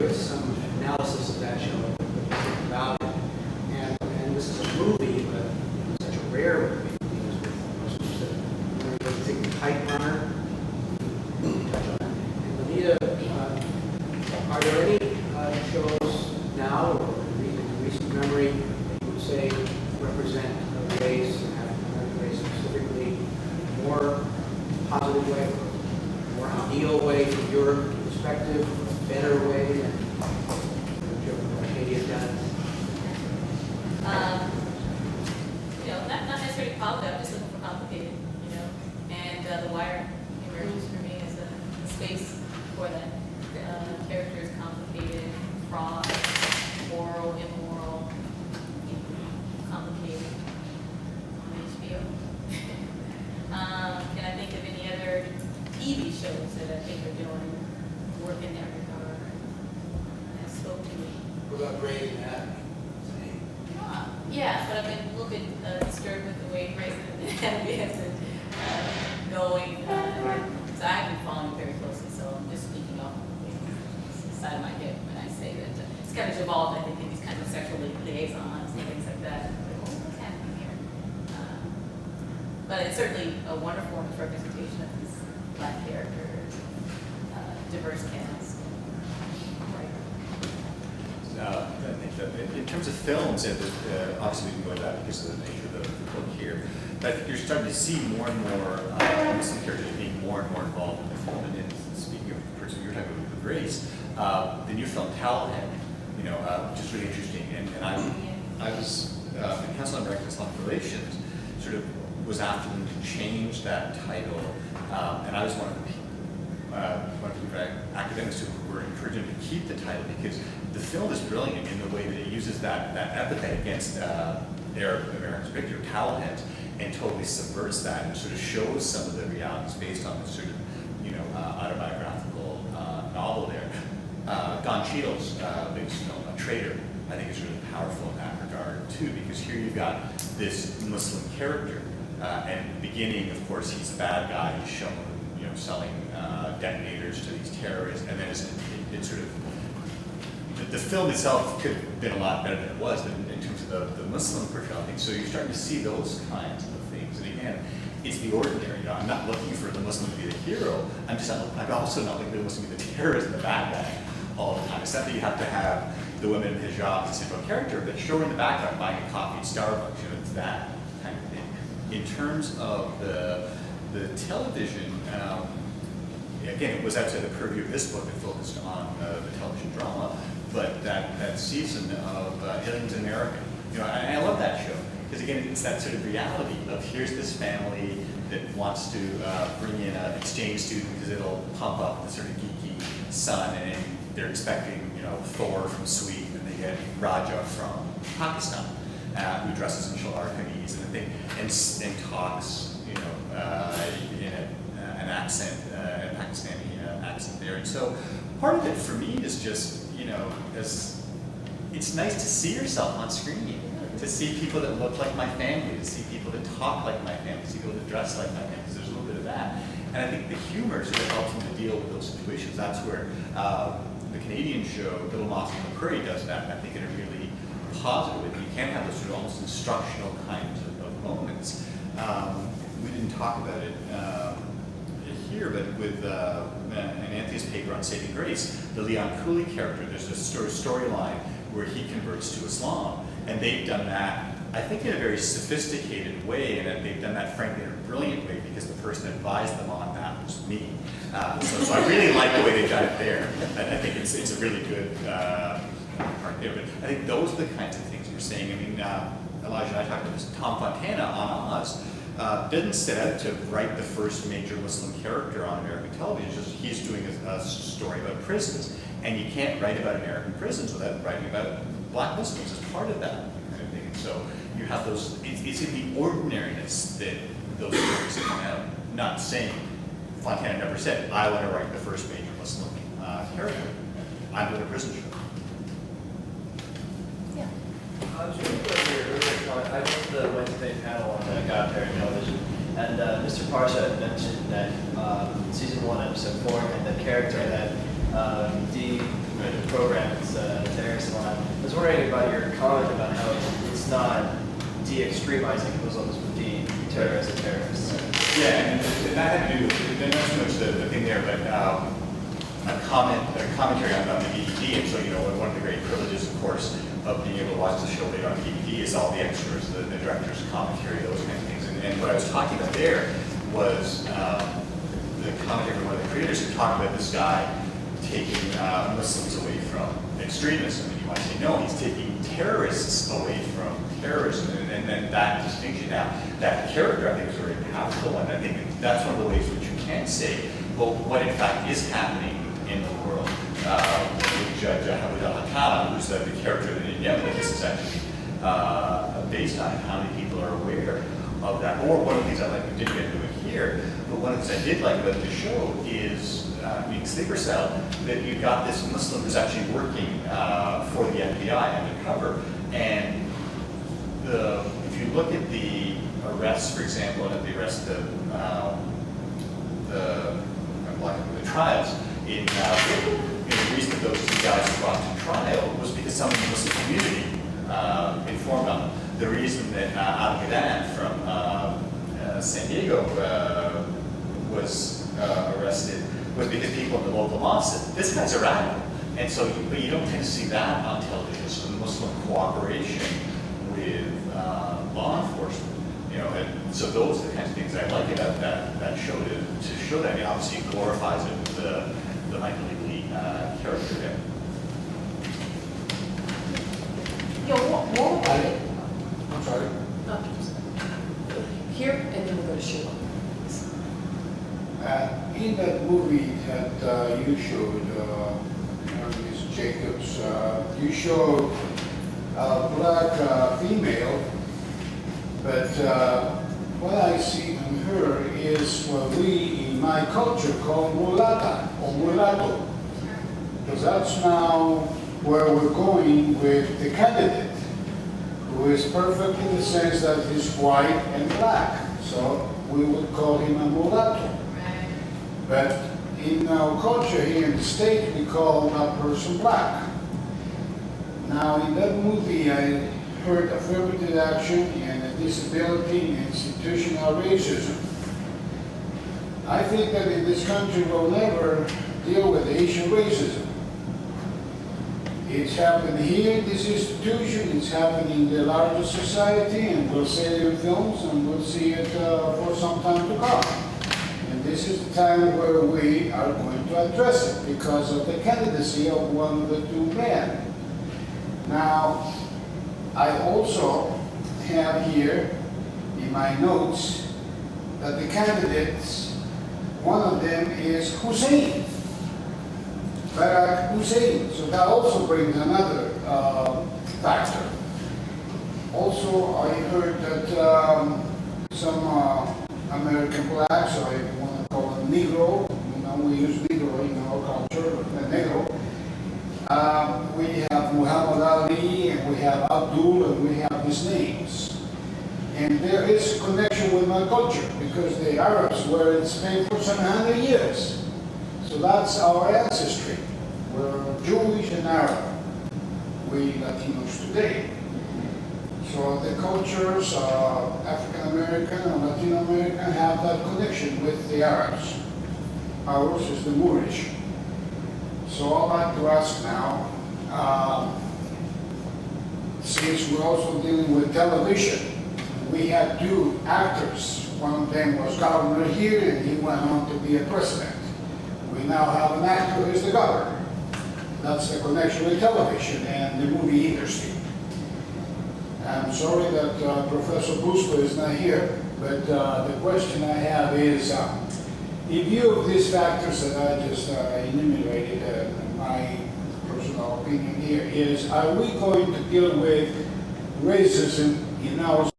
some analysis of that show about it. And this is a movie, but such a rare movie. The Kite Runner. And Lanita, are there any shows now or in recent memory that you would say represent a race, and African race specifically, more positive way, more ideal way from your perspective, a better way than Katie has done? Not necessarily positive, just looking for complicated, And The Wire emerges for me as a space for that. Characters complicated, fraught, moral, immoral, complicated on HBO. Can I think of any other TV shows that I think are doing work in that regard that spoke to me? What about Grey's Anatomy? Yeah, but I've been a little bit disturbed with the way Grey's Anatomy has been going. So I've been following very closely, so I'm just speaking off the side of my head when I say that it's kind of evolved, I think, in these kind of sexual liaisons and things like that. Like, what's happening here? But it's certainly a wonderful representation of these Black characters, diverse cast. In terms of films, and obviously we can go into that because of the nature of the book here, but I think you're starting to see more and more Muslim characters being more and more involved in the film. And speaking of the person you're talking about with race, the new film Taliban, which is really interesting. And I was the Council on American Islamic Relations sort of was after them to change that title, and I was one of the academics who were encouraging to keep the title because the film is brilliant in the way that it uses that epithet against Arab Americans, particularly Taliban, and totally subverts that and sort of shows some of the realities based on this sort of autobiographical novel there. Don Cheadle's biggest film, A Traitor, I think is really powerful in that regard too, because here you've got this Muslim character, and at the beginning, of course, he's a bad guy. He's shown, selling detonators to these terrorists, and then it sort of the film itself could have been a lot better than it was, but in terms of the Muslim portrayal thing. So you're starting to see those kinds of things, and again, it's the ordinary. I'm not looking for the Muslim to be the hero. I'm also not looking for the Muslim to be the terrorist and the bad guy all the time. It's not that you have to have the women in hijab as a central character, but showing the background, buying a coffee at Starbucks, it's that kind of thing. In terms of the television, again, it was outside the purview of this book that focused on the television drama, but that season of Aliens in America, I love that show because again, it's that sort of reality of here's this family that wants to bring in an exchange student because it'll pump up the sort of geeky son, and they're expecting Thor from Sweden, and they get Raja from Pakistan, who dresses in shalwar kameez and talks in an accent, a Pakistani accent there. And so part of it for me is just, it's nice to see yourself on screen, to see people that look like my family, to see people that talk like my family, to see people that dress like my family, because there's a little bit of that. And I think the humor sort of helps them to deal with those situations. That's where the Canadian show, Little Mouse on the Prairie, does that, and I think in a really positive way. You can have those sort of almost instructional kinds of moments. We didn't talk about it here, but with an Anthony's paper on Saving Grace, the Leon Cooley character, there's a storyline where he converts to Islam, and they've done that, I think, in a very sophisticated way, and they've done that, frankly, in a brilliant way, because the person that advised them on that was me. So I really like the way they've done it there. I think it's a really good part there. But I think those are the kinds of things you're saying. I mean, Elijah and I talked about this. Tom Fontana on Oz didn't set out to write the first major Muslim character on American television. It's just he's doing a story about prisons, and you can't write about American prisons without writing about Black Muslims as part of that kind of thing. And so you have those. It's in the ordinariness that those stories come out. Not saying Fontana never said, "I want to write the first major Muslim character. I'm doing a prison show." Yeah. I was really glad to hear earlier comment. I went to the Wednesday panel on Godparent Television, and Mr. Parsha had mentioned that season 1, episode 4 had the character that Dee program. It's a terrorist one. I was wondering about your comment about how it's not de-extremizing Muslims, but de-terrorize a terrorist. Yeah, and that had to do with, not so much the thing there, but a commentary on the DVD. And so, you know, one of the great privileges, of course, of being able to watch the show later on DVD is all the extras, the director's commentary, those kind of things. And what I was talking about there was the commentary from one of the creators who talked about this guy taking Muslims away from extremism. And you might say, no, he's taking terrorists away from terrorism. And then that distinction. Now, that character, I think, is very powerful. And I think that's one of the ways which you can say, well, what in fact is happening in the world. Judge Al-Hakam, who's the character in Yemen, that this is actually based on, how many people are aware of that. Or one of the things I like, we didn't get into it here, but one of the things I did like about the show is, sleeper cell, that you've got this Muslim who's actually working for the FBI undercover. And if you look at the arrests, for example, and at the arrest of the trials, the reason that those two guys were brought to trial was because someone in the Muslim community informed on them. The reason that Al-Qadan from San Diego was arrested was because people in the local mosque said, this guy's a radical. And so, but you don't tend to see that on television. So the Muslim cooperation with law enforcement, you know, and so those are the kinds of things I like about that show to show that. I mean, obviously it glorifies it with the Michael Lee character there. More I'm sorry. here, and then we'll go to Sheila. In that movie that you showed, Ms. Jacobs, you showed a black female, but what I see in her is what we in my culture call mulata or mulatto, because that's now where we're going with the candidate, who is perfect in the sense that he's white and black. So we would call him a mulatto. But in our culture here in the States, we call that person black. Now, in that movie, I heard affirmative action and disability and institutional racism. I think that in this country, we'll never deal with the issue of racism. It's happened here in this institution, it's happening in the larger society, and we'll see it in films, and we'll see it for some time to come. And this is the time where we are going to address it because of the candidacy of one of the two men. Now, I also have here in my notes that the candidates, one of them is Hussain. Barack Hussain. So that also brings another factor. Also, I heard that some American blacks, or if you want to call them Negro, you know, we use Negro in our culture, Negro. We have Muhammad Ali, and we have Abdul, and we have these names. And there is a connection with my culture because the Arabs were in Spain for 700 years. So that's our ancestry. We're Jewish and Arab, we Latinos today. So the cultures, African American and Latino American, have that connection with the Arabs. Ours is the Moorish. So I'd like to ask now, since we're also dealing with television, we had two actors. One of them was governor here, and he went on to be a president. We now have an actor who is the governor. That's the connection with television and the movie industry. I'm sorry that Professor Busto is not here, but the question I have is, in view of these factors that I just enumerated, my personal opinion here is, are we going to deal with racism in our